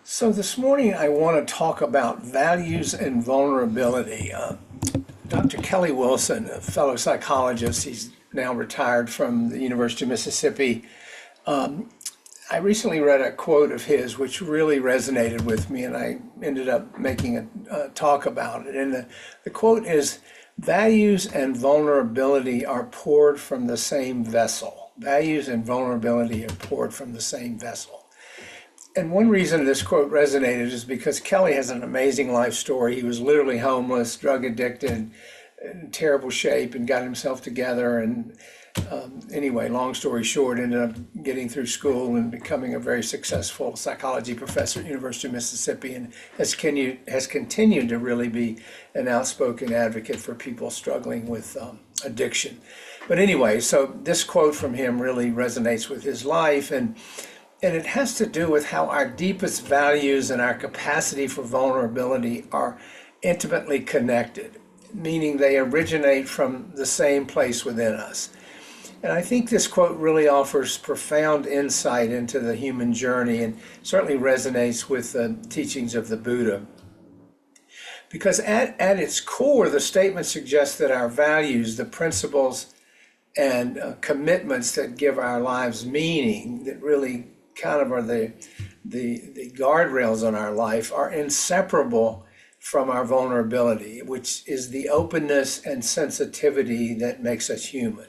So this morning I want to talk about values and vulnerability. Dr. Kelly Wilson, a fellow psychologist, he's now retired from the University of Mississippi. I recently read a quote of his which really resonated with me, and I ended up making a talk about it. And the quote is, "Values and vulnerability are poured from the same vessel. Values and vulnerability are poured from the same vessel." And one reason this quote resonated is because Kelly has an amazing life story. He was literally homeless, drug addicted, in terrible shape, and got himself together. And anyway, long story short, ended up getting through school and becoming a very successful psychology professor at University of Mississippi, and has continued to really be an outspoken advocate for people struggling with addiction. But anyway, so this quote from him really resonates with his life, and it has to do with how our deepest values and our capacity for vulnerability are intimately connected, meaning they originate from the same place within us. And I think this quote really offers profound insight into the human journey and certainly resonates with the teachings of the Buddha. Because at its core, the statement suggests that our values, the principles and commitments that give our lives meaning, that really kind of are the guardrails on our life, are inseparable from our vulnerability, which is the openness and sensitivity that makes us human.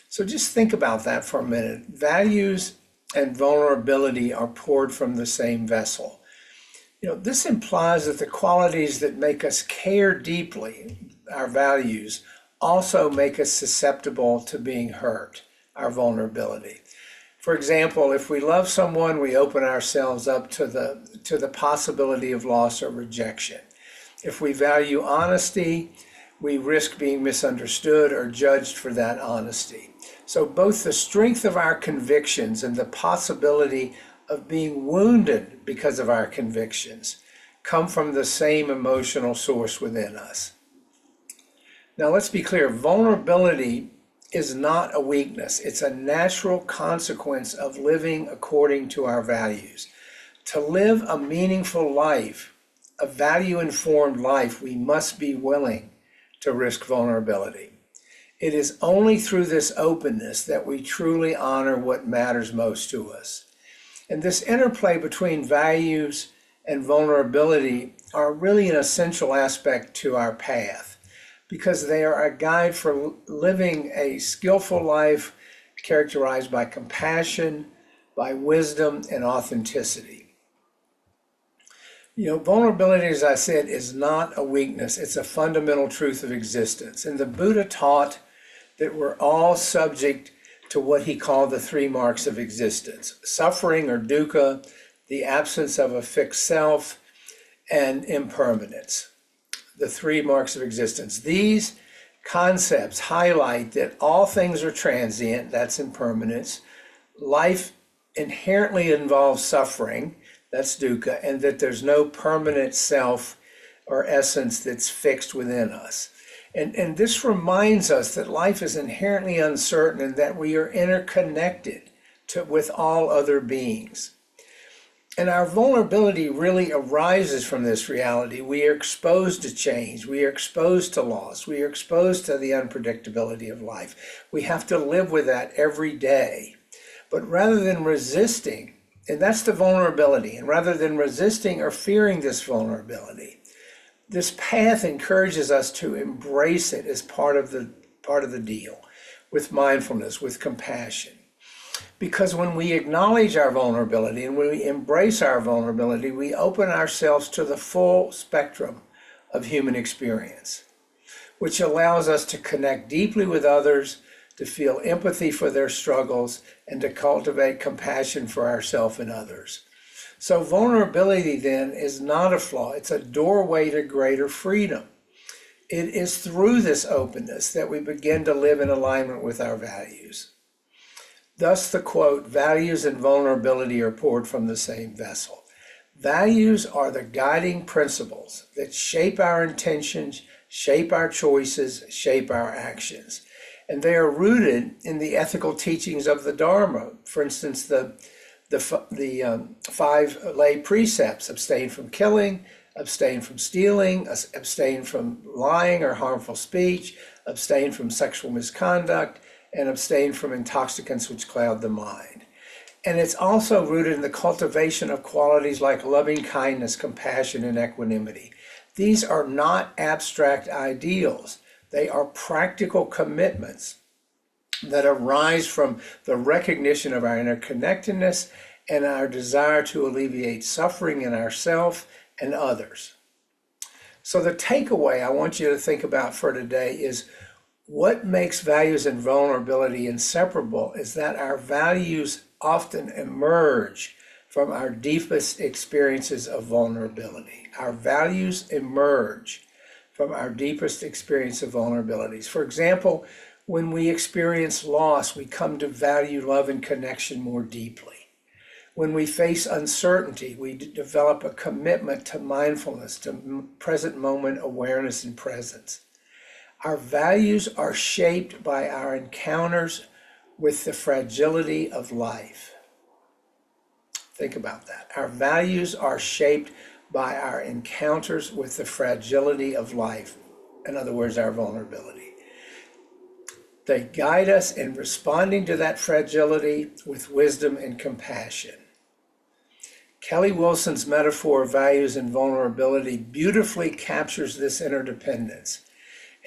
So just think about that for a minute. Values and vulnerability are poured from the same vessel. This implies that the qualities that make us care deeply, our values, also make us susceptible to being hurt, our vulnerability. For example, if we love someone, we open ourselves up to the possibility of loss or rejection. If we value honesty, we risk being misunderstood or judged for that honesty. So both the strength of our convictions and the possibility of being wounded because of our convictions come from the same emotional source within us. Now let's be clear, vulnerability is not a weakness. It's a natural consequence of living according to our values. To live a meaningful life, a value-informed life, we must be willing to risk vulnerability. It is only through this openness that we truly honor what matters most to us. And this interplay between values and vulnerability are really an essential aspect to our path, because they are a guide for living a skillful life characterized by compassion, by wisdom, and authenticity. Vulnerability, as I said, is not a weakness. It's a fundamental truth of existence. And the Buddha taught that we're all subject to what he called the three marks of existence: suffering or dukkha, the absence of a fixed self, and impermanence. The three marks of existence. These concepts highlight that all things are transient, that's impermanence. Life inherently involves suffering, that's dukkha, and that there's no permanent self or essence that's fixed within us. And this reminds us that life is inherently uncertain and that we are interconnected with all other beings. And our vulnerability really arises from this reality. We are exposed to change. We are exposed to loss. We are exposed to the unpredictability of life. We have to live with that every day. But rather than resisting, and that's the vulnerability, and rather than resisting or fearing this vulnerability, this path encourages us to embrace it as part of the deal, with mindfulness, with compassion. Because when we acknowledge our vulnerability and when we embrace our vulnerability, we open ourselves to the full spectrum of human experience, which allows us to connect deeply with others, to feel empathy for their struggles, and to cultivate compassion for ourselves and others. So vulnerability then is not a flaw. It's a doorway to greater freedom. It is through this openness that we begin to live in alignment with our values. Thus the quote, "Values and vulnerability are poured from the same vessel." Values are the guiding principles that shape our intentions, shape our choices, shape our actions. And they are rooted in the ethical teachings of the Dharma. For instance, the the five lay precepts: abstain from killing, abstain from stealing, abstain from lying or harmful speech, abstain from sexual misconduct, and abstain from intoxicants which cloud the mind. And it's also rooted in the cultivation of qualities like loving kindness, compassion, and equanimity. These are not abstract ideals. They are practical commitments that arise from the recognition of our interconnectedness and our desire to alleviate suffering in ourselves and others. So the takeaway I want you to think about for today is what makes values and vulnerability inseparable is that our values often emerge from our deepest experiences of vulnerability. Our values emerge from our deepest experience of vulnerabilities. For example, when we experience loss, we come to value love and connection more deeply. When we face uncertainty, we develop a commitment to mindfulness, to present moment awareness and presence. Our values are shaped by our encounters with the fragility of life. Think about that. Our values are shaped by our encounters with the fragility of life. In other words, our vulnerability. They guide us in responding to that fragility with wisdom and compassion. Kelly Wilson's metaphor of values and vulnerability beautifully captures this interdependence.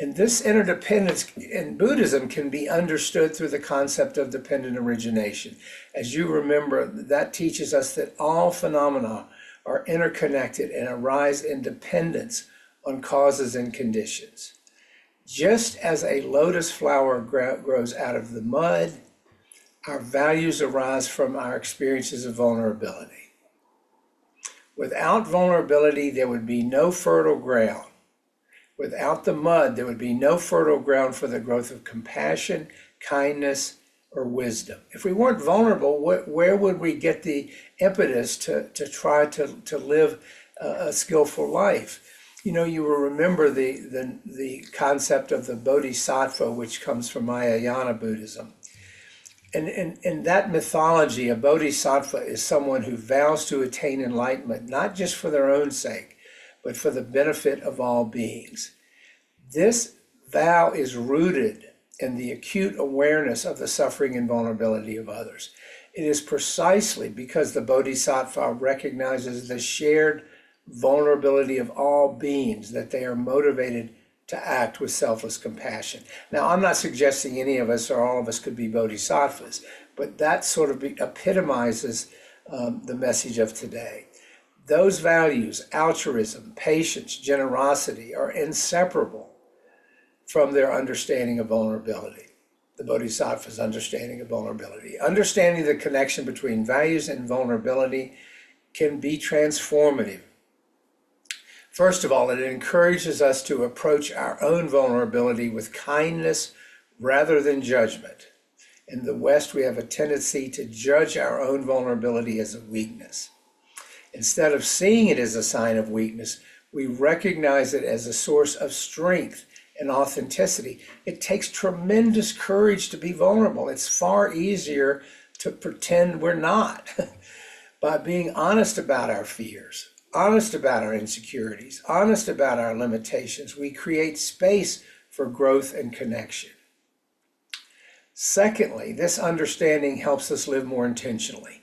And this interdependence in Buddhism can be understood through the concept of dependent origination. As you remember, that teaches us that all phenomena are interconnected and arise in dependence on causes and conditions. Just as a lotus flower grows out of the mud, our values arise from our experiences of vulnerability. Without vulnerability, there would be no fertile ground. Without the mud, there would be no fertile ground for the growth of compassion, kindness, or wisdom. If we weren't vulnerable, where would we get the impetus to try to live a skillful life? You know, you will remember the concept of the Bodhisattva, which comes from Mahayana Buddhism. And in that mythology, a Bodhisattva is someone who vows to attain enlightenment, not just for their own sake, but for the benefit of all beings. This vow is rooted in the acute awareness of the suffering and vulnerability of others. It is precisely because the Bodhisattva recognizes the shared vulnerability of all beings that they are motivated to act with selfless compassion. Now, I'm not suggesting any of us or all of us could be bodhisattvas, but that sort of epitomizes the message of today. Those values, altruism, patience, generosity, are inseparable from their understanding of vulnerability, the Bodhisattva's understanding of vulnerability. Understanding the connection between values and vulnerability can be transformative. First of all, it encourages us to approach our own vulnerability with kindness rather than judgment. In the West, we have a tendency to judge our own vulnerability as a weakness. Instead of seeing it as a sign of weakness, we recognize it as a source of strength and authenticity. It takes tremendous courage to be vulnerable. It's far easier to pretend we're not. By being honest about our fears, honest about our insecurities, honest about our limitations, we create space for growth and connection. Secondly, this understanding helps us live more intentionally.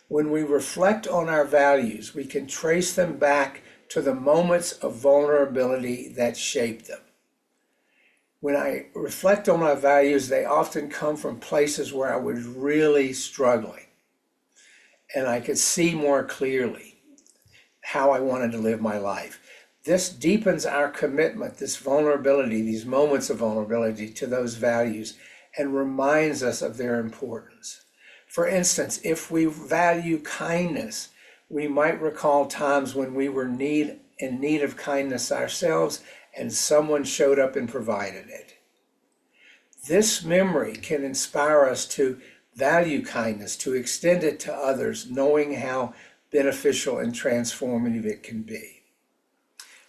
When we reflect on our values, we can trace them back to the moments of vulnerability that shaped them. When I reflect on my values, they often come from places where I was really struggling, and I could see more clearly how I wanted to live my life. This deepens our commitment, this vulnerability, these moments of vulnerability to those values, and reminds us of their importance. For instance, if we value kindness, we might recall times when we were in need of kindness ourselves and someone showed up and provided it. This memory can inspire us to value kindness, to extend it to others, knowing how beneficial and transformative it can be.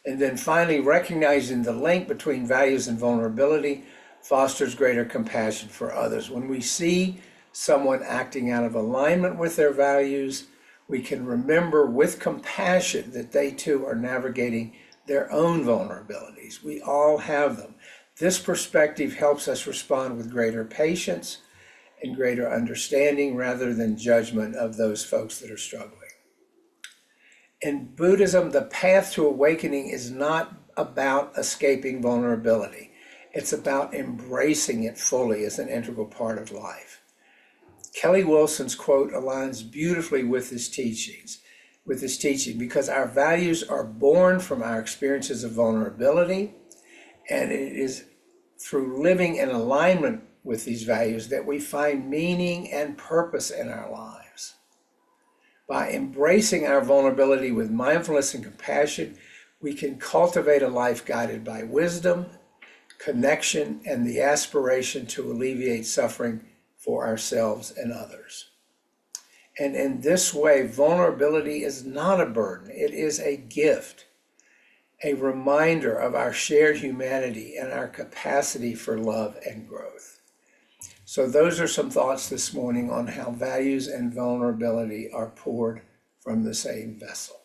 And then finally, recognizing the link between values and vulnerability fosters greater compassion for others. When we see someone acting out of alignment with their values, we can remember with compassion that they too are navigating their own vulnerabilities. We all have them. This perspective helps us respond with greater patience and greater understanding rather than judgment of those folks that are struggling. In Buddhism, the path to awakening is not about escaping vulnerability. It's about embracing it fully as an integral part of life. Kelly Wilson's quote aligns beautifully with his teaching, because our values are born from our experiences of vulnerability, and it is through living in alignment with these values that we find meaning and purpose in our lives. By embracing our vulnerability with mindfulness and compassion, we can cultivate a life guided by wisdom, connection, and the aspiration to alleviate suffering for ourselves and others. And in this way, vulnerability is not a burden. It is a gift, a reminder of our shared humanity and our capacity for love and growth. So those are some thoughts this morning on how values and vulnerability are poured from the same vessel.